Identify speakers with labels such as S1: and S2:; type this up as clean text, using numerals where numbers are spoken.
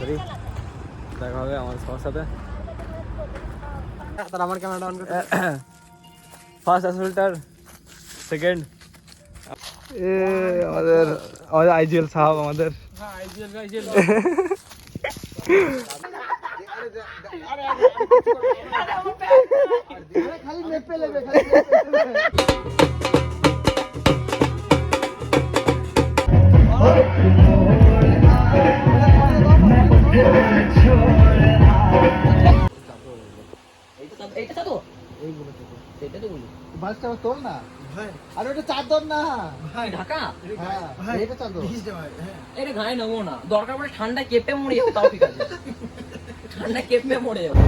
S1: তাড়াতাড়ি দেখা হবে আমার সবার সাথে।
S2: তার আমার ক্যামেরাটা অন করতে
S1: ফার্স্ট অ্যাসল্টার, সেকেন্ড আমাদের আইজিএল সাহেব আমাদের।
S2: হ্যাঁ আইজিএল খালি মেপে নেবে খালি
S3: এইটা তো
S2: এইগুলো
S3: সেটা তো বলি
S2: বাসটা তোল না ভাই, আর ওটা চাদর না
S3: ভাই ঢাকা
S2: হ্যাঁ এটা চাদর
S3: এটা গায়ে নেবো না, দরকার পড়ে ঠান্ডা কেঁপে মরে যাবো তাও ঠিক আছে, ঠান্ডা কেঁপে মরে যাবো।